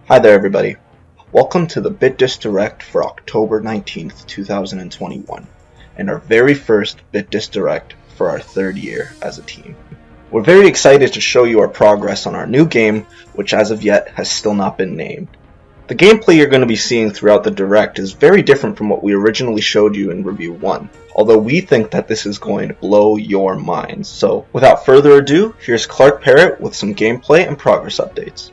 Hi there everybody. Welcome to the BitDisk Direct for October 19th, 2021, and our very first BitDisk Direct for our third year as a team. We're very excited to show you our progress on our new game, which as of yet has still not been named. The gameplay you're going to be seeing throughout the Direct is very different from what we originally showed you in Review 1, although we think that this is going to blow your minds. So without further ado, here's Clark Parrott with some gameplay and progress updates.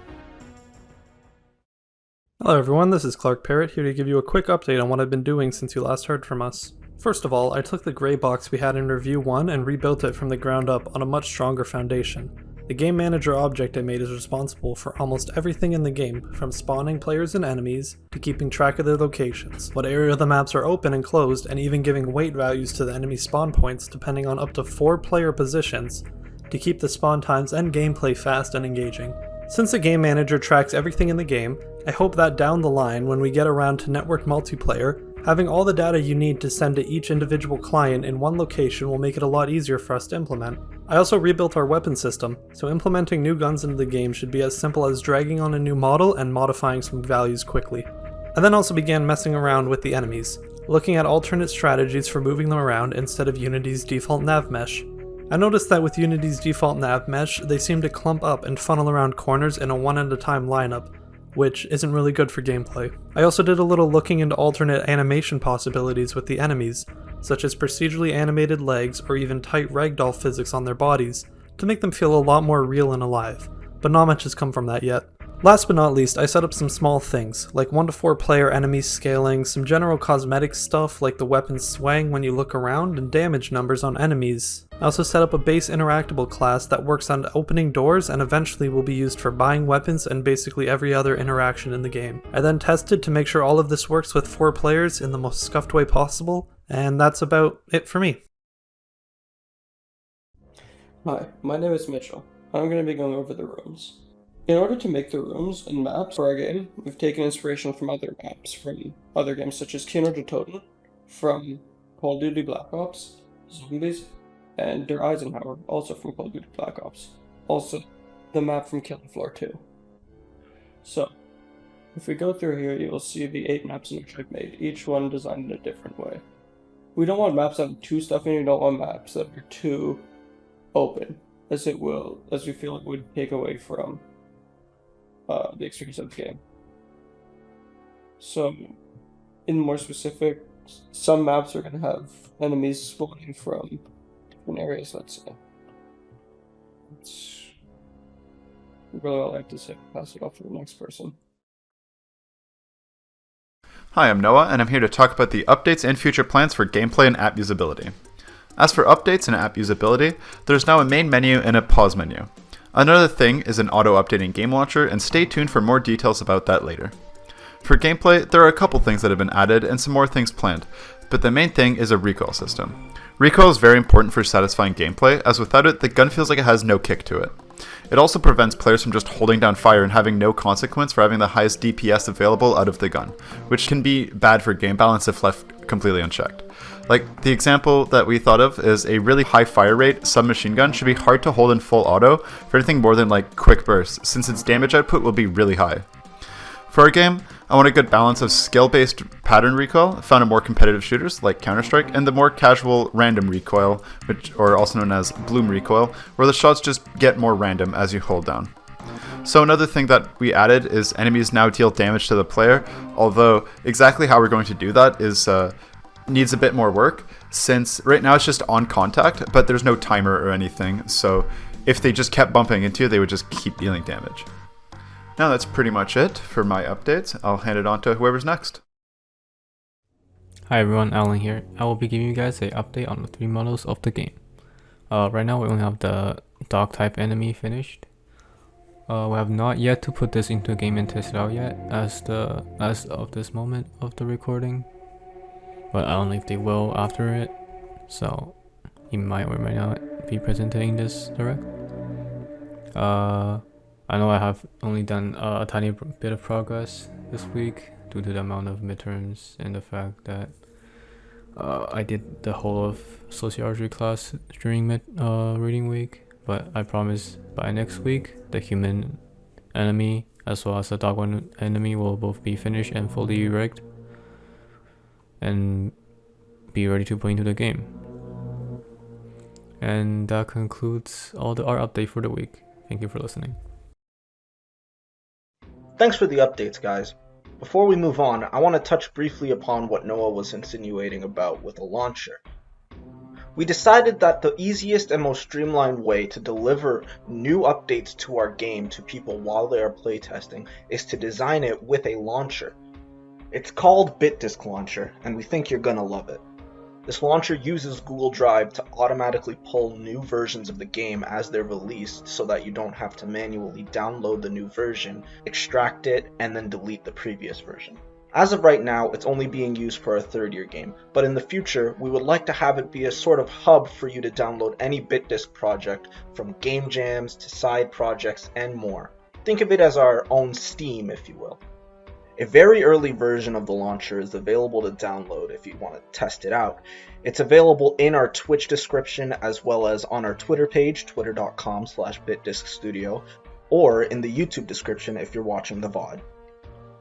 Hello everyone, this is Clark Parrott here to give you a quick update on what I've been doing since you last heard from us. First of all, I took the gray box we had in Review 1 and rebuilt it from the ground up on a much stronger foundation. The game manager object I made is responsible for almost everything in the game, from spawning players and enemies, to keeping track of their locations, what area of the maps are open and closed, and even giving weight values to the enemy spawn points depending on up to 4 player positions, to keep the spawn times and gameplay fast and engaging. Since the game manager tracks everything in the game, I hope that down the line when we get around to network multiplayer, having all the data you need to send to each individual client in one location will make it a lot easier for us to implement. I also rebuilt our weapon system, so implementing new guns into the game should be as simple as dragging on a new model and modifying some values quickly. I then also began messing around with the enemies, looking at alternate strategies for moving them around instead of Unity's default nav mesh. I noticed that with Unity's default nav mesh, they seem to clump up and funnel around corners in a one-at-a-time lineup, which isn't really good for gameplay. I also did a little looking into alternate animation possibilities with the enemies, such as procedurally animated legs or even tight ragdoll physics on their bodies, to make them feel a lot more real and alive, but not much has come from that yet. Last but not least, I set up some small things, like 1 to 4 player enemy scaling, some general cosmetic stuff like the weapons swaying when you look around, and damage numbers on enemies. I also set up a base interactable class that works on opening doors and eventually will be used for buying weapons and basically every other interaction in the game. I then tested to make sure all of this works with 4 players in the most scuffed way possible, and that's about it for me. Hi, my name is Mitchell. I'm going to be going over the rooms. In order to make the rooms and maps for our game, we've taken inspiration from other maps from other games such as Kino der Toten, from Call of Duty Black Ops, Zombies, and Der Eisenhower, also from Call of Duty Black Ops. Also, the map from Killing Floor 2. So, if we go through here, you will see the 8 maps in which I've made, each one designed in a different way. We don't want maps that are too stuffy, and we don't want maps that are too open, as we feel it would take away from the experience of the game. So, in more specific, some maps are going to have enemies spawning from different areas, let's say. That's really all I have to say. Pass it off to the next person. Hi, I'm Noah, and I'm here to talk about the updates and future plans for gameplay and app usability. As for updates and app usability, there's now a main menu and a pause menu. Another thing is an auto-updating game launcher, and stay tuned for more details about that later. For gameplay, there are a couple things that have been added and some more things planned, but the main thing is a recoil system. Recoil is very important for satisfying gameplay, as without it, the gun feels like it has no kick to it. It also prevents players from just holding down fire and having no consequence for having the highest DPS available out of the gun, which can be bad for game balance if left completely unchecked. Like, the example that we thought of is a really high fire rate submachine gun should be hard to hold in full auto for anything more than like quick bursts, since its damage output will be really high. For our game, I want a good balance of skill-based pattern recoil found in more competitive shooters like Counter-Strike, and the more casual random recoil, or also known as bloom recoil, where the shots just get more random as you hold down. So another thing that we added is enemies now deal damage to the player, although exactly how we're going to do that is needs a bit more work, since right now it's just on contact, but there's no timer or anything, so if they just kept bumping into you, they would just keep dealing damage. Now that's pretty much it for my updates. I'll hand it on to whoever's next. Hi everyone, Alan here. I will be giving you guys an update on the 3 models of the game. Right now we only have the dog type enemy finished. We have not yet to put this into a game and test it out yet as of this moment of the recording. But I don't know if they will after it, so he might or might not be presenting this direct. I know I have only done a tiny bit of progress this week due to the amount of midterms and the fact that I did the whole of sociology class during reading week. But I promise by next week the human enemy as well as the Dog 1 enemy will both be finished and fully rigged and be ready to put into the game. And that concludes our update for the week. Thank you for listening. Thanks for the updates, guys. Before we move on, I want to touch briefly upon what Noah was insinuating about with a launcher. We decided that the easiest and most streamlined way to deliver new updates to our game to people while they are playtesting is to design it with a launcher. It's called BitDisk Launcher, and we think you're gonna love it. This launcher uses Google Drive to automatically pull new versions of the game as they're released so that you don't have to manually download the new version, extract it, and then delete the previous version. As of right now, it's only being used for our third-year game, but in the future, we would like to have it be a sort of hub for you to download any BitDisk project, from game jams to side projects and more. Think of it as our own Steam, if you will. A very early version of the launcher is available to download if you want to test it out. It's available in our Twitch description as well as on our Twitter page, twitter.com/bitdiskstudio, or in the YouTube description if you're watching the VOD.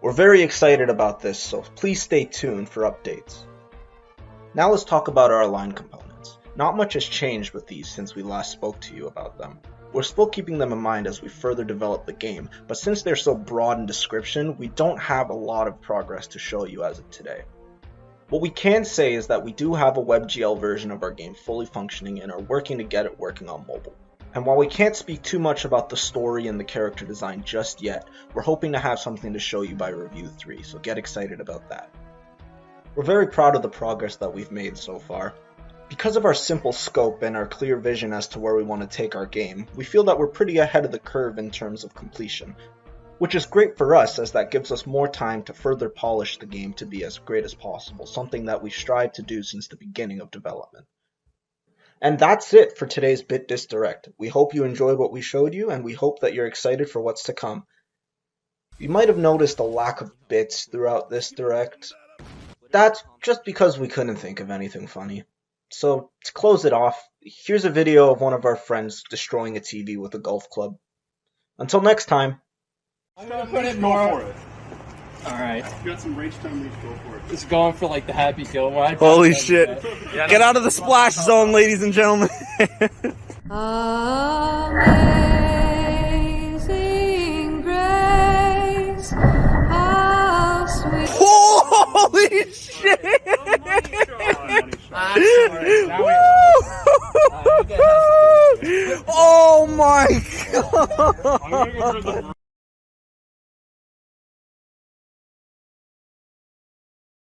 We're very excited about this, so please stay tuned for updates. Now let's talk about our align components. Not much has changed with these since we last spoke to you about them. We're still keeping them in mind as we further develop the game, but since they're so broad in description, we don't have a lot of progress to show you as of today. What we can say is that we do have a WebGL version of our game fully functioning and are working to get it working on mobile. And while we can't speak too much about the story and the character design just yet, we're hoping to have something to show you by Review 3, so get excited about that. We're very proud of the progress that we've made so far. Because of our simple scope and our clear vision as to where we want to take our game, we feel that we're pretty ahead of the curve in terms of completion, which is great for us as that gives us more time to further polish the game to be as great as possible, something that we strive to do since the beginning of development. And that's it for today's BitDisk Direct. We hope you enjoyed what we showed you, and we hope that you're excited for what's to come. You might have noticed a lack of bits throughout this Direct. That's just because we couldn't think of anything funny. So, to close it off, here's a video of one of our friends destroying a TV with a golf club. Until next time. I'm gonna put it more. Alright. You got some rage time, reach, go for it. It's going for like the Happy Gilmore. Holy shit. Get out of the splash zone, ladies and gentlemen. Amazing grace, how sweet. Holy shit. Oh my god.